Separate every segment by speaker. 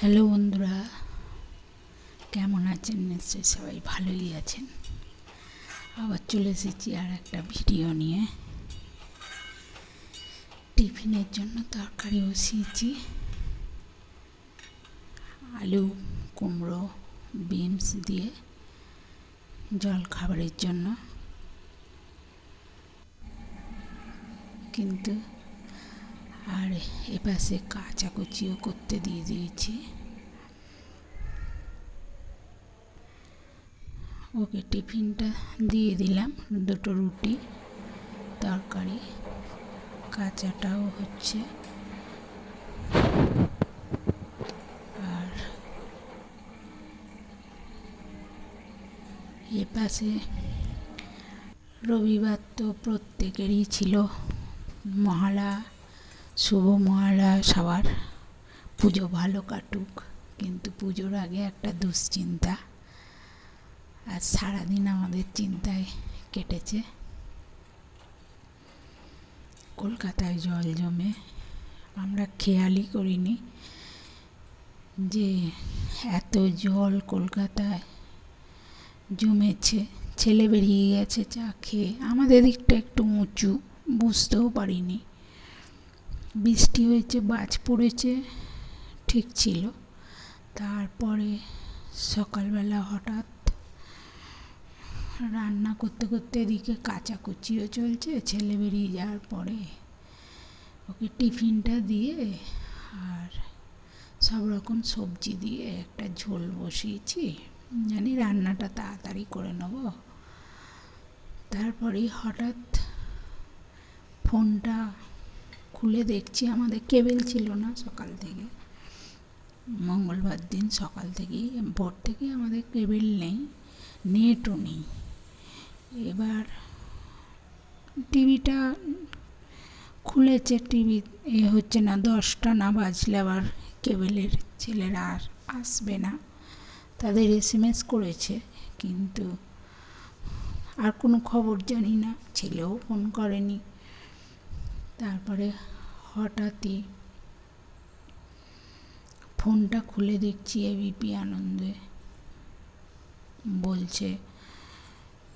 Speaker 1: Hello বন্ধুরা, কেমন আছেন? নিশ্চয়ই সবাই ভালোই আছেন। আবার চলে এসেছি আর একটা ভিডিও নিয়ে। টিফিনের জন্য তরকারি বসিয়েছি, আলু, কুমড়ো, বিনস দিয়ে জল খাবারের জন্য। কিন্তু আর এপাশে কাচাকুচিও করতে দিয়ে দিয়েছি। ওকে টিফিনটা দিয়ে দিলাম, দুটো রুটি, তরকারি, কাঁচাটাও হচ্ছে। আর এপাশে রবিবার তো প্রত্যেকেরই ছিল মহালয়া, শুভ মহালয়া সবার। পুজো ভালো কাটুক, কিন্তু পুজোর আগে একটা দুশ্চিন্তা, আর সারাদিন আমাদের চিন্তায় কেটেছে। কলকাতায় জল জমে আমরা খেয়ালই করিনি যে এত জল কলকাতায় জমেছে। ছেলে বেরিয়ে গেছে চা খেয়ে। আমাদের দিকটা একটু উঁচু, বুঝতেও পারিনি। বৃষ্টি হয়েছে, বাজ পড়েছে, ঠিক ছিল। তারপরে সকালবেলা হঠাৎ রান্না করতে করতে এদিকে কাচাকুচিও চলছে। ছেলে বেরিয়ে যাওয়ার পরে ওকে টিফিনটা দিয়ে আর সব রকম সবজি দিয়ে একটা ঝোল বসিয়েছি, জানি রান্নাটা তাড়াতাড়ি করে নেব। তারপরেই হঠাৎ ফোনটা খুলে দেখছি, আমাদের কেবেল ছিল না সকাল থেকে। মঙ্গলবার দিন সকাল থেকেই, ভোর থেকেই আমাদের কেবেল নেই, নেটও নেই। এবার টিভিটা খুলেছে, টিভি হচ্ছে না। 10টা না বাজলে আবার কেবেলের ছেলেরা আর আসবে না, তাদের SMS করেছে, কিন্তু আর কোনো খবর জানি না। ছেলেও ফোন করেনি। তারপরে হঠাৎই ফোনটা খুলে দেখছি ABP আনন্দে বলছে,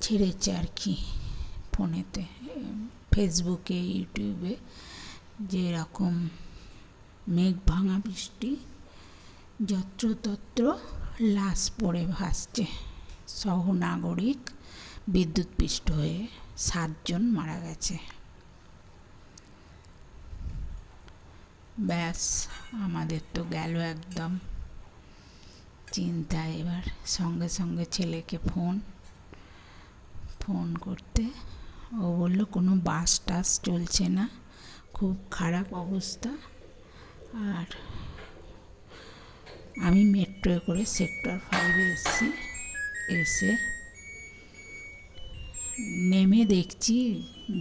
Speaker 1: ছেড়েছে আর কি ফোনেতে, ফেসবুকে, ইউটিউবে, যে এরকম মেঘ ভাঙা বৃষ্টি, যত্রতত্র লাশ পড়ে ভাসছে, সহনাগরিক বিদ্যুৎপৃষ্ট হয়ে 7 জন মারা গেছে। ব্যাস, আমাদের তো গেল একদম চিন্তা। এবার সঙ্গে সঙ্গে ছেলেকে ফোন করতে, ও বলল কোনো বাস টাস চলছে না, খুব খারাপ অবস্থা। আর আমি মেট্রোয় করে সেক্টর 5 এসেছি। এসে নেমে দেখছি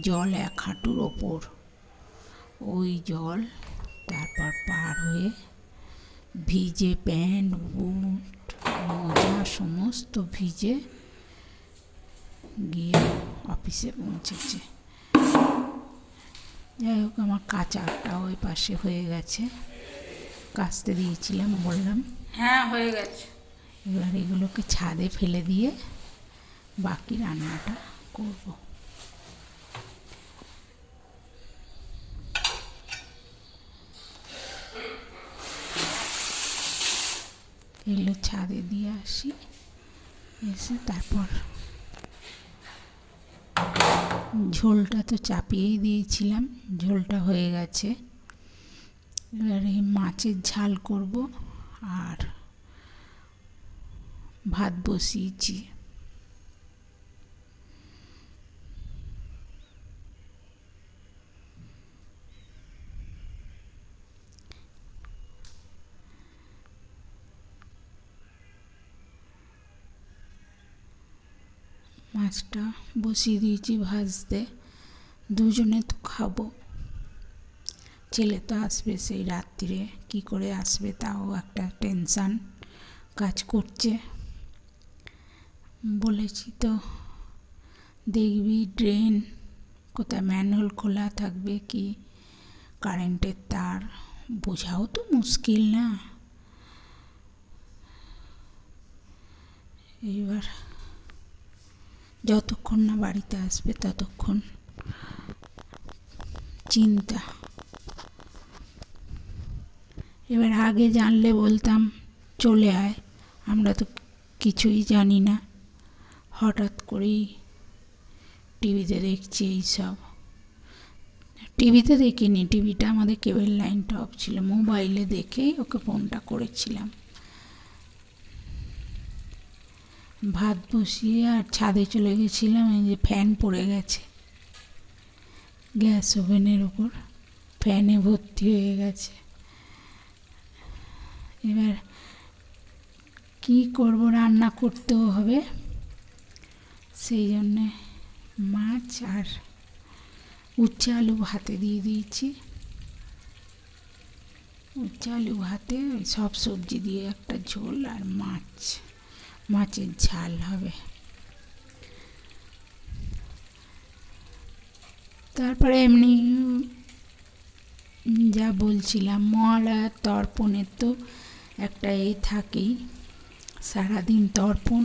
Speaker 1: জল 1 হাঁটুর ওপর। ওই জল তারপর পার হয়ে ভিজে প্যান্ট, বুট, মোজা সমস্ত ভিজে গিয়ে অফিসে পৌঁছেছে। যাই হোক, আমার কাচাটা ওই পাশে হয়ে গেছে, কাচতে দিয়েছিলাম, বললাম
Speaker 2: হ্যাঁ হয়ে গেছে।
Speaker 1: এবার এগুলোকে ছাদে ফেলে দিয়ে বাকি রান্নাটা করব। এগুলো ছাদে দিয়ে আসি, এসে তারপর ঝোলটা তো চাপিয়েই দিয়েছিলাম, ঝোলটা হয়ে গেছে। এবার এই মাছের ঝাল করব আর ভাত বসিয়েছি। মাছটা বসিয়ে দিয়েছি ভাজতে, দুজনে তো খাবো। ছেলে তো আসবে সেই রাত্রিরে, কী করে আসবে তাও একটা টেনশান কাজ করছে। বলেছি তো, দেখবি ড্রেন কোথায় ম্যানহোল খোলা থাকবে কি কারেন্টের তার, বোঝাও তো মুশকিল না। এইবার যতক্ষণ না বাড়িতে আসবে ততক্ষণ চিন্তা। এবার আগে জানলে বলতাম চলে আয়, আমরা তো কিছুই জানি না, হঠাৎ করেই টিভিতে দেখছি এইসব। টিভিতে দেখিনি, টিভিটা আমাদের কেবল লাইনটা অফ ছিল, মোবাইলে দেখেই ওকে ফোনটা করেছিলাম। ভাত বসিয়ে আর ছাদে চলে গেছিলাম, এই যে ফ্যান পড়ে গেছে গ্যাস ওভেনের ওপর, ফ্যানে ভর্তি হয়ে গেছে। এবার কি করব, রান্না করতেও হবে, সেই জন্যে মাছ আর উচ্ছে আলু ভাতে দিয়ে দিয়েছি। উচ্ছে আলু ভাতে সব সবজি দিয়ে একটা ঝোল আর মাছের ঝাল হবে। তারপরে এমনি যা বলছিলাম, মহালয়ার তর্পণের তো একটা থাকেই, সারাদিন তর্পণ,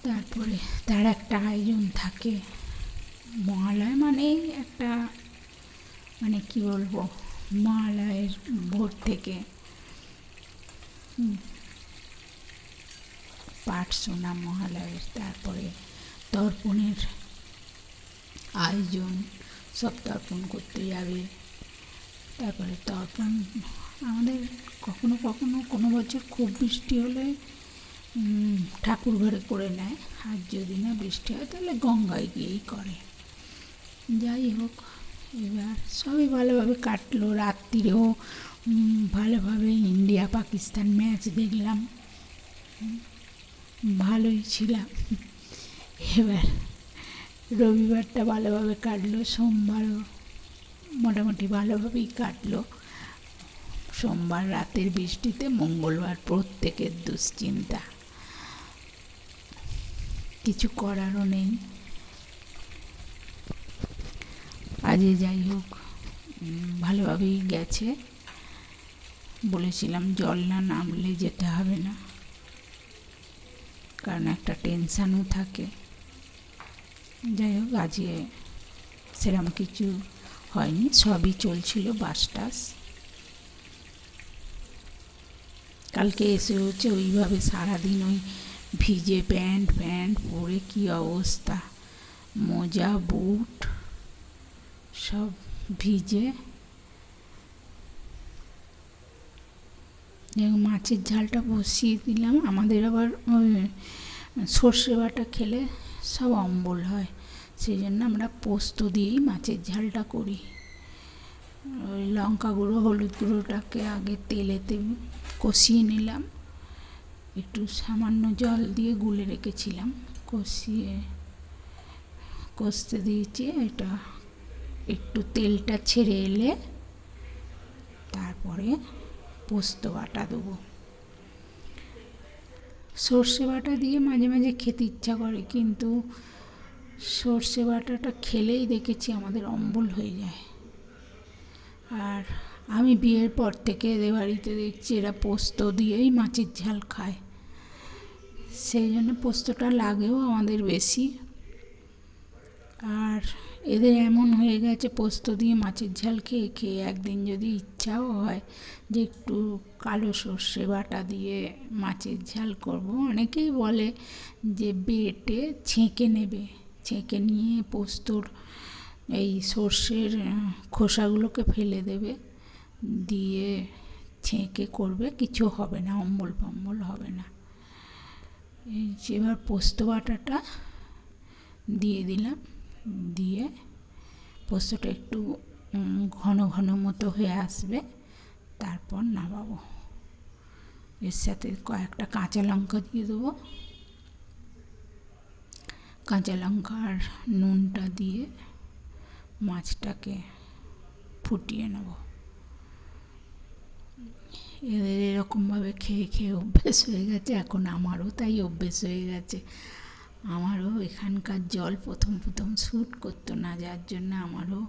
Speaker 1: তারপরে তার একটা আয়োজন থাকে। মহালয়া মানে একটা, মানে কি বলবো, মহালয়ের ভোর থেকে পাঠ শোনা মহালয়ের, তারপরে তর্পণের আয়োজন, সব তর্পণ করতে যাবে। তারপরে তর্পণ আমাদের কখনো কখনো কোনো বছর খুব বৃষ্টি হলে ঠাকুর ঘরে করে নেয়, আর যদি না বৃষ্টি হয় তাহলে গঙ্গায় গিয়েই করে। যাই হোক, এবার সবই ভালোভাবে কাটলো। রাত্রিরেও ভালোভাবে ইন্ডিয়া পাকিস্তান ম্যাচ দেখলাম, ভালোই ছিলাম। এবার রবিবারটা ভালোভাবে কাটলো, সোমবারও মোটামুটি ভালোভাবেই কাটলো। সোমবার রাতের বৃষ্টিতে মঙ্গলবার প্রত্যেকের দুশ্চিন্তা, কিছু করারও নেই। আজে যাই হোক ভালোভাবেই গেছে। বলেছিলাম জল না নামলে যেতে হবে না, কারণ একটা টেনশানও থাকে। যাই হোক আজকে সেরকম কিছু হয়নি, সবই চলছিল বাস টাস। কালকে এসে হচ্ছে ওইভাবে সারাদিন ওই ভিজে প্যান্ট পরে কি অবস্থা, মোজা বুট সব ভিজে। মাছের ঝালটা বসিয়ে দিলাম। আমাদের আবার ওই সর্ষে বাটা খেলে সব অম্বল হয়, সেই জন্য আমরা পোস্ত দিয়েই মাছের ঝালটা করি। ওই লঙ্কা গুঁড়ো হলুদ গুঁড়োটাকে আগে তেলেতে কষিয়ে নিলাম, একটু সামান্য জল দিয়ে গুলে রেখেছিলাম, কষতে দিয়েছি। এটা একটু তেলটা ছেড়ে এলে তারপরে পোস্ত বাটা দেবো। সর্ষে বাটা দিয়ে মাঝে মাঝে খেতে ইচ্ছা করে, কিন্তু সর্ষে বাটাটা খেলেই দেখেছি আমাদের অম্বল হয়ে যায়। আর আমি বিয়ের পর থেকে এদের বাড়িতে দেখছি এরা পোস্ত দিয়েই মাছের ঝাল খায়, সেই জন্য পোস্তটা লাগেও আমাদের বেশি। আর এদের এমন হয়ে গেছে পোস্ত দিয়ে মাছের ঝাল খেয়ে খেয়ে, একদিন যদি ইচ্ছাও হয় যে একটু কালো সর্ষে বাটা দিয়ে মাছের ঝাল করব, অনেকেই বলে যে বেটে ছেঁকে নেবে, ছেঁকে নিয়ে পোস্তর এই সর্ষের খোসাগুলোকে ফেলে দেবে, দিয়ে ছেঁকে করবে, কিছু হবে না, অম্বল ফম্বল হবে না। এবার পোস্ত বাটাটা দিয়ে দিলাম, দিয়ে পোস্তটা একটু ঘন ঘন মতো হয়ে আসবে, তারপর নামাবো। এর সাথে কয়েকটা কাঁচা লঙ্কা দিয়ে দেবো, কাঁচা লঙ্কা আর নুনটা দিয়ে মাছটাকে ফুটিয়ে নেব। এদের এরকমভাবে খেয়ে খেয়ে অভ্যেস হয়ে গেছে, এখন আমারও তাই অভ্যেস হয়ে গেছে। আমারও এখানকার জল প্রথম প্রথম স্যুট করতো না, যার জন্য আমারও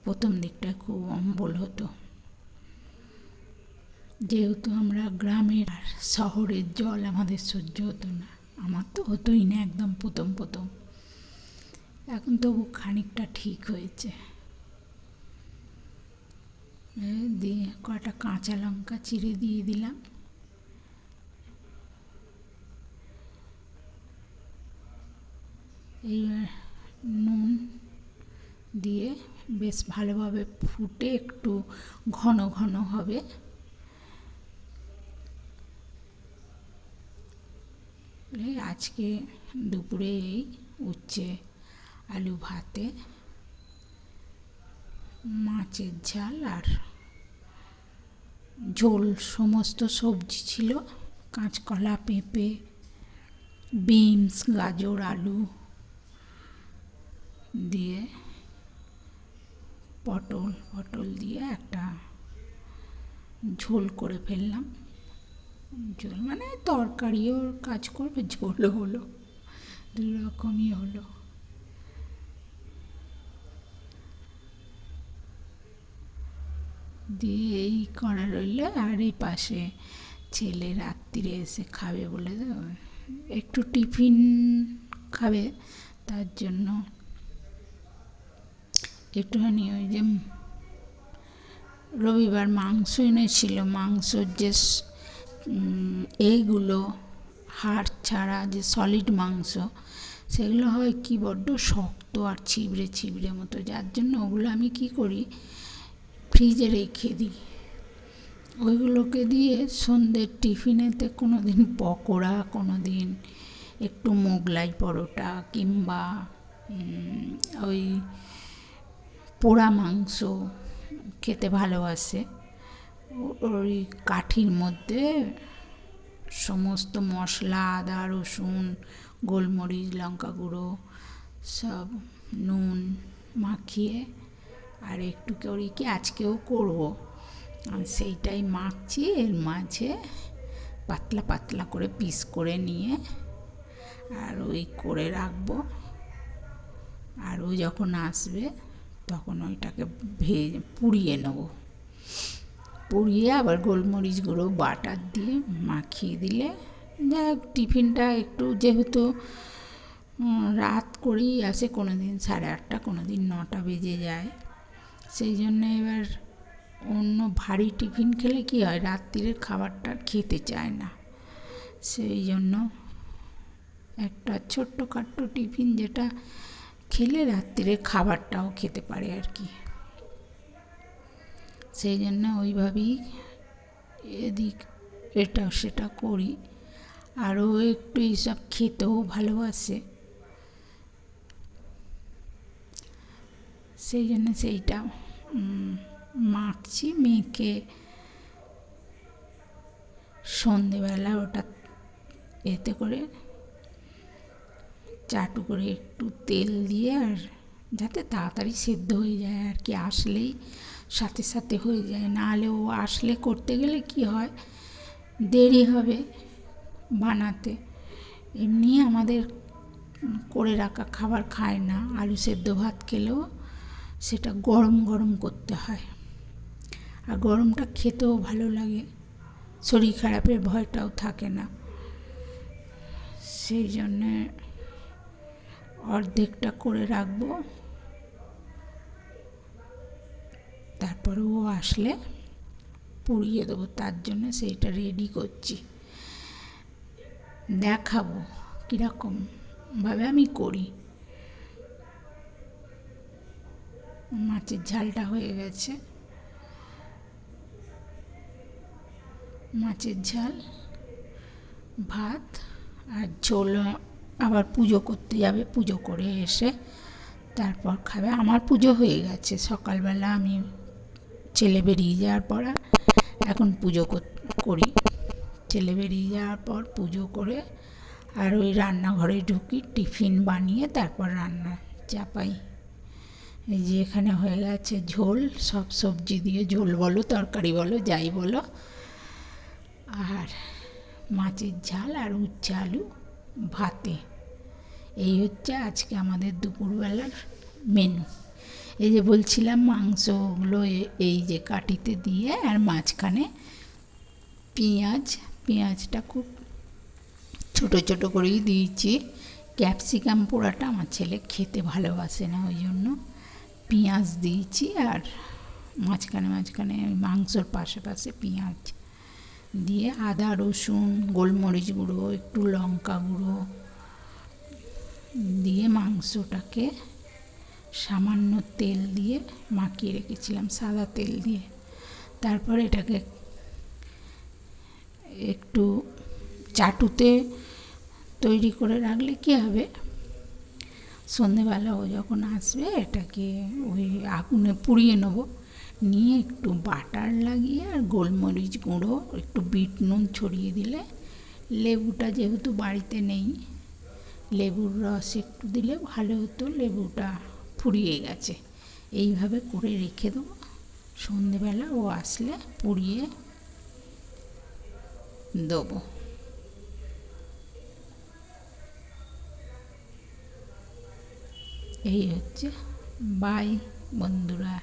Speaker 1: প্রথম দিকটা খুব অম্বল হতো। যেহেতু আমরা গ্রামের, আর শহরের জল আমাদের সহ্য হতো না, আমার তো হতোই না একদম প্রথম প্রথম। এখন তবু খানিকটা ঠিক হয়েছে। দিয়ে কটা কাঁচা লঙ্কা চিড়ে দিয়ে দিলাম। এইবার নুন দিয়ে বেশ ভালোভাবে ফুটে একটু ঘন ঘন হবে। আজকে দুপুরে এই উচ্ছে আলু ভাতে মাছের ঝাল আর ঝোল, সমস্ত সবজি ছিল, কাঁচকলা, পেঁপে, বিনস, গাজর, আলু দিয়ে পটল দিয়ে একটা ঝোল করে ফেললাম। ঝোল মানে তরকারিও কাজ করবে, ঝোলও হলো, দুই রকমই হলো। দিয়ে এই করা রইল। আর এই পাশে ছেলে রাত্রিরে এসে খাবে বলে একটু টিফিন খাবে, তার জন্য একটুখানি ওই যে রবিবার মাংস এনেছিল, মাংসর যে এইগুলো হাড় ছাড়া যে সলিড মাংস, সেগুলো হয় কি বড্ড শক্ত আর ছিবড়ে ছিবড়ে মতো, যার জন্য ওগুলো আমি কি করি, ফ্রিজে রেখে দিই। ওইগুলোকে দিয়ে সন্ধ্যের টিফিনেতে কোনো দিন পকোড়া, কোনো দিন একটু মোগলাই পরোটা, কিংবা ওই পোড়া মাংস খেতে ভালোবাসে। ওই কাঠির মধ্যে সমস্ত মশলা, আদা, রসুন, গোলমরিচ, লঙ্কা গুঁড়ো সব নুন মাখিয়ে, আর একটু করি কি আজকেও করবো, সেইটাই মাখছি, এর মাঝে পাতলা পাতলা করে পিস করে নিয়ে আর ওই করে রাখবো। আর ও যখন আসবে তখন ওইটাকে পুড়িয়ে নেবো, পুড়িয়ে আবার গোলমরিচ গুঁড়ো বাটার দিয়ে মাখিয়ে দিলে, যাই টিফিনটা একটু, যেহেতু রাত করেই আসে, কোনো দিন 8:30, কোনো দিন 9টা বেজে যায়, সেই জন্য এবার অন্য ভারী টিফিন খেলে কি হয়, রাত্রিরের খাবারটা খেতে চায় না। সেই জন্য একটা ছোট্টখাট্টো টিফিন যেটা খেলে রাত্রিরের খাবারটাও খেতে পারে আর কি। সেই জন্য ওইভাবেই এদিক এটা সেটা করি। আরও একটু এইসব খেতেও ভালোবাসে, সেই জন্য সেইটা মাখছি, মেখে সন্ধেবেলা ওটা এতে করে চাটু করে একটু তেল দিয়ে, আর যাতে তাড়াতাড়ি সেদ্ধ হয়ে যায় আর কি, আসলেই সাথে সাথে হয়ে যায়, নাহলে ও আসলে করতে গেলে কি হয়, দেরি হবে বানাতে। এমনি আমাদের করে রাখা খাবার খায় না, আলু সেদ্ধ ভাত খেলেও সেটা গরম গরম করতে হয়, আর গরমটা খেতেও ভালো লাগে, শরীর খারাপের ভয়টাও থাকে না। সেই জন্যে অর্ধেকটা করে রাখবো, তারপরে ও আসলে পুড়িয়ে দেবো, তার জন্য সেইটা রেডি করছি, দেখাবো কীরকমভাবে আমি করি। মাছের ঝালটা হয়ে গেছে, মাছের ঝাল, ভাত আর ঝোল। আবার পুজো করতে যাবে, পুজো করে এসে তারপর খাবে। আমার পুজো হয়ে গেছে সকালবেলা, আমি ছেলে বেরিয়ে যাওয়ার পর এখন পুজো করি। ছেলে বেরিয়ে যাওয়ার পর পুজো করে আর ওই রান্নাঘরে ঢুকি, টিফিন বানিয়ে তারপর রান্না চাপাই। এই যে এখানে হয়ে গেছে ঝোল, সব সবজি দিয়ে ঝোল বলো, তরকারি বলো, যাই বলো, আর মাছের ঝাল আর উচ্ছে আলু ভাতে। এই হচ্ছে আজকে আমাদের দুপুরবেলার মেনু। এই যে বলছিলাম মাংসগুলো এই যে কাঠিতে দিয়ে আর মাঝখানে পেঁয়াজটা খুব ছোট ছোট করেই দিয়েছি। ক্যাপসিকাম পোড়াটা আমার ছেলে খেতে ভালোবাসে না, ওই জন্য পেঁয়াজ দিয়েছি। আর মাঝখানে মাঝখানে মাংসর পাশে পাশে পেঁয়াজ দিয়ে আদা রসুন গোলমরিচ গুঁড়ো একটু লঙ্কা গুঁড়ো দিয়ে মাংসটাকে সামান্য তেল দিয়ে মাখিয়ে রেখেছিলাম, সাদা তেল দিয়ে। তারপর এটাকে একটু চাটুতে তৈরি করে রাখলে কী হবে, সন্ধেবেলা ও যখন আসবে এটাকে ওই আগুনে পুড়িয়ে নেব, নিয়ে একটু বাটার লাগিয়ে আর গোলমরিচ গুঁড়ো একটু বিট নুন ছড়িয়ে দিলে, লেবুটা যেহেতু বাড়িতে নেই লেবুর রস একটু দিলে ভালো হতো, লেবুটা ফুরিয়ে গেছে। এইভাবে করে রেখে দেবো, সন্ধেবেলা ও আসলে পুড়িয়ে দেবো। এই হচ্ছে, বাই বন্ধুরা।